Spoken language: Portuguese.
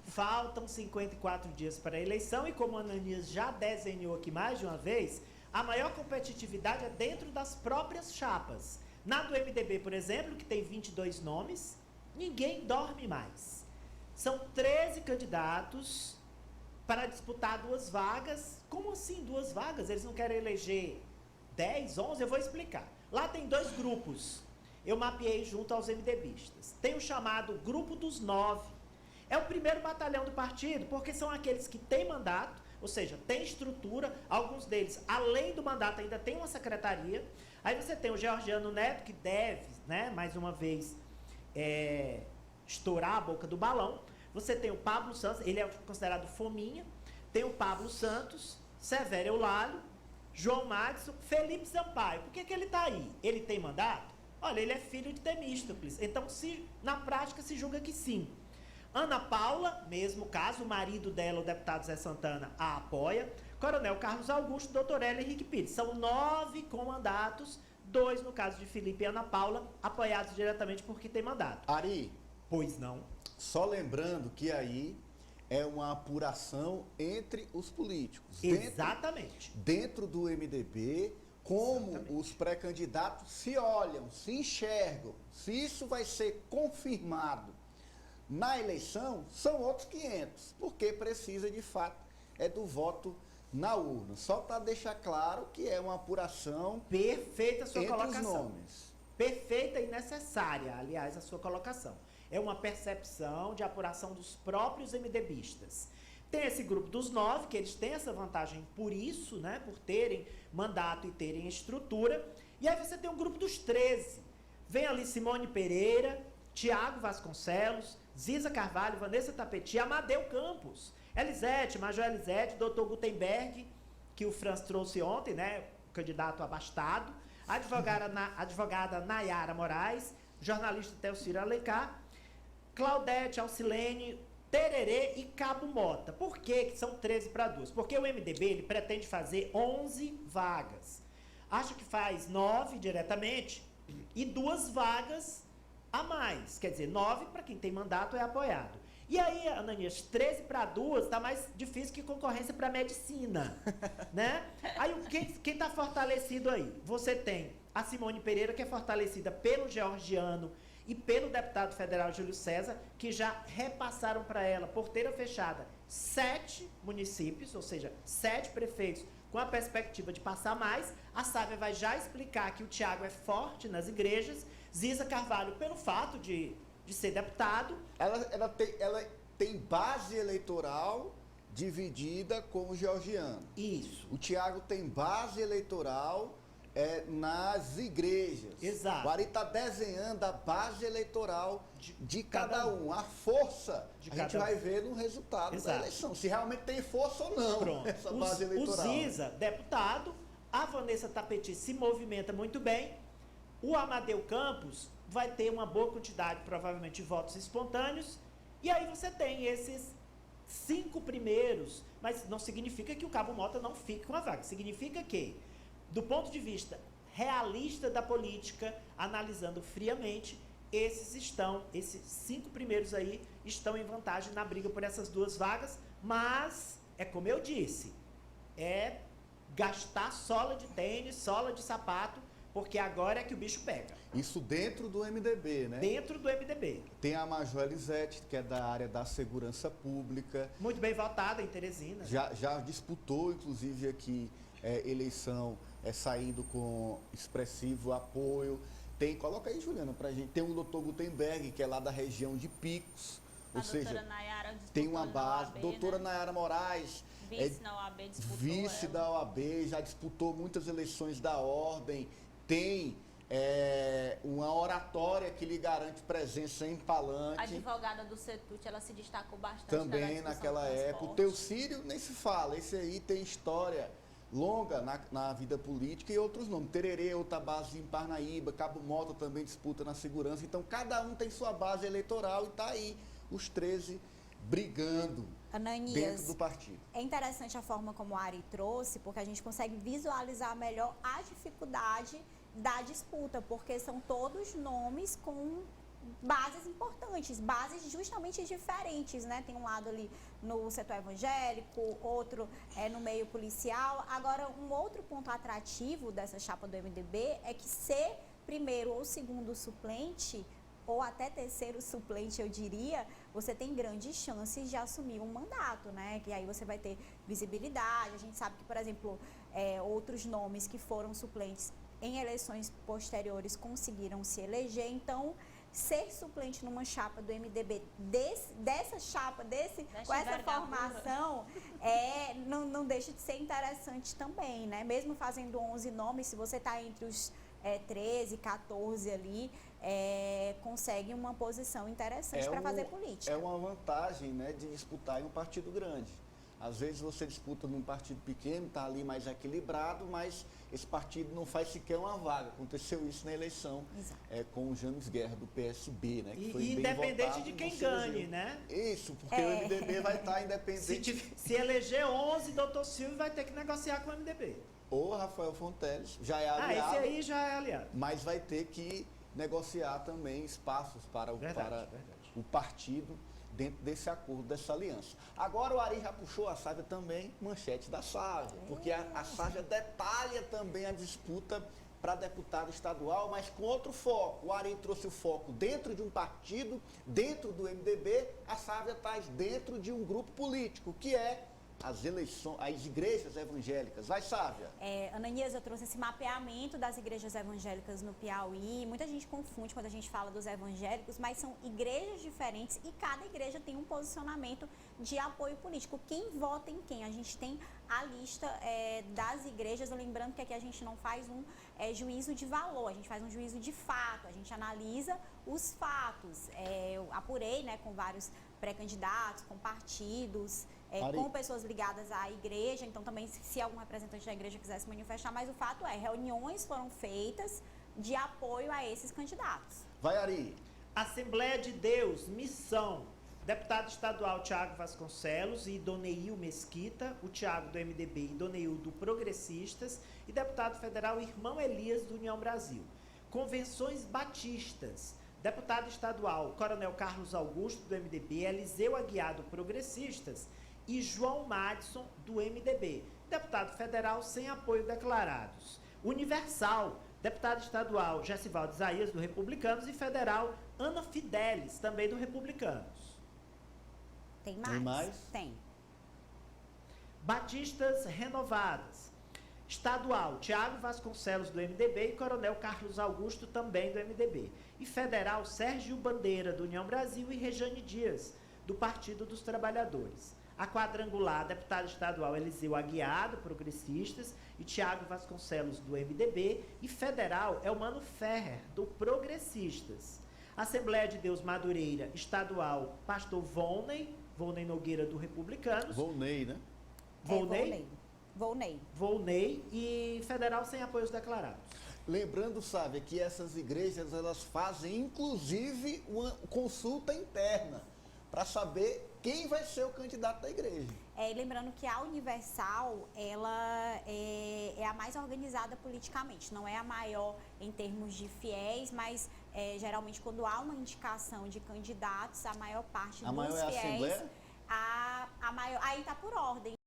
Faltam 54 dias para a eleição e como a Ananias já desenhou aqui mais de uma vez, a maior competitividade é dentro das próprias chapas. Na do MDB, por exemplo, que tem 22 nomes, ninguém dorme mais. São 13 candidatos para disputar 2 vagas. Como assim 2 vagas? Eles não querem eleger 10, 11? Eu vou explicar. Lá tem 2 grupos. Eu mapeei junto aos MDBistas. Tem o chamado Grupo dos 9. É o primeiro batalhão do partido, porque são aqueles que têm mandato, ou seja, têm estrutura. Alguns deles, além do mandato, ainda tem uma secretaria. Aí você tem o Georgiano Neto, que deve, né, mais uma vez, estourar a boca do balão. Você tem o Pablo Santos, ele é considerado fominha. Tem o Pablo Santos, Severo Eulálio, João Madison, Felipe Sampaio. Por que ele está aí? Ele tem mandato? Olha, ele é filho de Temístocles. Então, na prática, se julga que sim. Ana Paula, mesmo caso, o marido dela, o deputado Zé Santana, a apoia. Coronel Carlos Augusto, doutor Hélio Henrique Pires. São 9 com mandatos, 2 no caso de Felipe e Ana Paula, apoiados diretamente porque tem mandato. Ari, Pois não. só lembrando que aí é uma apuração entre os políticos. Exatamente. Dentro do MDB, como Exatamente. os pré-candidatos se olham, se enxergam, se isso vai ser confirmado na eleição, são outros 500, porque precisa de fato do voto na urna. Só para deixar claro que é uma apuração Perfeita a sua entre os colocação. nomes. Perfeita e necessária, aliás, a sua colocação. É uma percepção de apuração dos próprios MDBistas. Tem esse grupo dos 9, que eles têm essa vantagem por isso, né, por terem mandato e terem estrutura. E aí você tem o grupo dos 13. Vem ali Simone Pereira, Tiago Vasconcelos, Ziza Carvalho, Vanessa Tapeti, Amadeu Campos, Elisete, Major Elisete, Dr. Gutenberg, que o Franz trouxe ontem, né, o candidato abastado, a advogada Nayara Moraes, jornalista Telciro Alencar, Claudete, Alcilene, Tererê e Cabo Mota. Por que são 13 para 2? Porque o MDB ele pretende fazer 11 vagas. Acho que faz 9 diretamente e 2 vagas a mais. Quer dizer, 9 para quem tem mandato é apoiado. E aí, Ananias, 13 para 2 está mais difícil que concorrência para medicina, né? Aí, quem está fortalecido aí? Você tem a Simone Pereira, que é fortalecida pelo Georgiano e pelo deputado federal Júlio César, que já repassaram para ela, porteira fechada, 7 municípios, ou seja, 7 prefeitos, com a perspectiva de passar mais. A Sávia vai já explicar que o Tiago é forte nas igrejas, Ziza Carvalho, pelo fato de ser deputado. Ela tem base eleitoral dividida com o Georgiano. Isso. O Tiago tem base eleitoral nas igrejas. Exato. O Ari está desenhando a base eleitoral de cada um. A força a gente vai ver no resultado da eleição. Se realmente tem força ou não. Pronto. Essa base eleitoral. O Ziza, deputado, a Vanessa Tapeti se movimenta muito bem. O Amadeu Campos vai ter uma boa quantidade, provavelmente, de votos espontâneos. E aí você tem esses 5 primeiros, mas não significa que o Cabo Mota não fique com a vaga. Significa que, do ponto de vista realista da política, analisando friamente, esses 5 primeiros aí estão em vantagem na briga por essas 2 vagas, mas, é como eu disse, é gastar sola de tênis, sola de sapato, porque agora é que o bicho pega. Isso dentro do MDB, né? Dentro do MDB. Tem a Major Elisete, que é da área da segurança pública. Muito bem votada em Teresina. Já disputou, inclusive, aqui eleição saindo com expressivo apoio. Coloca aí, Juliana, pra gente. Tem o doutor Gutenberg, que é lá da região de Picos. Ou seja, Nayara tem uma base. OAB, doutora né? Nayara Moraes. Vice na OAB, disputou. Vice da OAB, já disputou muitas eleições da ordem. Tem uma oratória que lhe garante presença em palanque. A advogada do CETUT, ela se destacou bastante também naquela época. O Teucírio nem se fala, esse aí tem história longa na vida política e outros nomes. Tererê, outra base em Parnaíba, Cabo Mota também disputa na segurança. Então cada um tem sua base eleitoral e está aí os 13 brigando Ananias, dentro do partido. É interessante a forma como o Ari trouxe, porque a gente consegue visualizar melhor a dificuldade da disputa, porque são todos nomes com bases importantes, bases justamente diferentes, né? Tem um lado ali no setor evangélico, outro no meio policial. Agora, um outro ponto atrativo dessa chapa do MDB é que ser primeiro ou segundo suplente, ou até terceiro suplente, eu diria, você tem grandes chances de assumir um mandato, né? Que aí você vai ter visibilidade. A gente sabe que, por exemplo, outros nomes que foram suplentes em eleições posteriores conseguiram se eleger. Então, ser suplente numa chapa do MDB, dessa chapa, com essa formação, não deixa de ser interessante também, né? Mesmo fazendo 11 nomes, se você está entre os 13, 14 ali, consegue uma posição interessante para fazer política. É uma vantagem, né, de disputar em um partido grande. Às vezes você disputa num partido pequeno, está ali mais equilibrado, mas esse partido não faz sequer uma vaga. Aconteceu isso na eleição com o James Guerra, do PSB, né? Que foi bem independente votado, de quem ganhe, né? Isso, porque o MDB vai estar independente. Se eleger 11, doutor Silvio vai ter que negociar com o MDB. Ou Rafael Fonteles, já é aliado. Esse aí já é aliado. Mas vai ter que negociar também espaços para o partido dentro desse acordo, dessa aliança. Agora o Ari já puxou a Sávia também, manchete da Sávia, porque a Sávia detalha também a disputa para deputado estadual, mas com outro foco. O Ari trouxe o foco dentro de um partido, dentro do MDB, a Sávia está dentro de um grupo político, que é as igrejas evangélicas. Vai, Sávia. Ananias, eu trouxe esse mapeamento das igrejas evangélicas no Piauí. Muita gente confunde quando a gente fala dos evangélicos, mas são igrejas diferentes e cada igreja tem um posicionamento de apoio político. Quem vota em quem? A gente tem a lista das igrejas, lembrando que aqui a gente não faz um juízo de valor, a gente faz um juízo de fato, a gente analisa os fatos. Eu apurei, né, com vários pré-candidatos, com partidos, com pessoas ligadas à igreja, então também se algum representante da igreja quiser se manifestar, mas o fato reuniões foram feitas de apoio a esses candidatos. Vai, Ari. Assembleia de Deus, Missão, deputado estadual Tiago Vasconcelos e Idoneil Mesquita, o Tiago do MDB e Idoneil do Progressistas, e deputado federal Irmão Elias do União Brasil. Convenções batistas, deputado estadual Coronel Carlos Augusto do MDB, Eliseu Aguiar do Progressistas e João Madison do MDB. Deputado federal sem apoio declarados. Universal, deputado estadual Gessivaldo Isaías do Republicanos e federal Ana Fidelis, também do Republicanos. Tem mais? Tem mais? Tem. Batistas renovadas. Estadual, Tiago Vasconcelos do MDB e Coronel Carlos Augusto também do MDB. E federal, Sérgio Bandeira do União Brasil e Rejane Dias do Partido dos Trabalhadores. A quadrangular, deputado estadual Eliseu Aguiar do Progressistas e Tiago Vasconcelos do MDB. E federal é o Mano Ferrer do Progressistas. Assembleia de Deus Madureira, estadual, pastor Volney Nogueira do Republicanos. Volney, né? Volney e federal sem apoios declarados. Lembrando, Sávia, que essas igrejas elas fazem inclusive uma consulta interna para saber quem vai ser o candidato da igreja. Lembrando que a Universal, ela é a mais organizada politicamente, não é a maior em termos de fiéis, mas geralmente quando há uma indicação de candidatos, a maior parte dos fiéis... A maior é a Assembleia? A maior, aí está por ordem.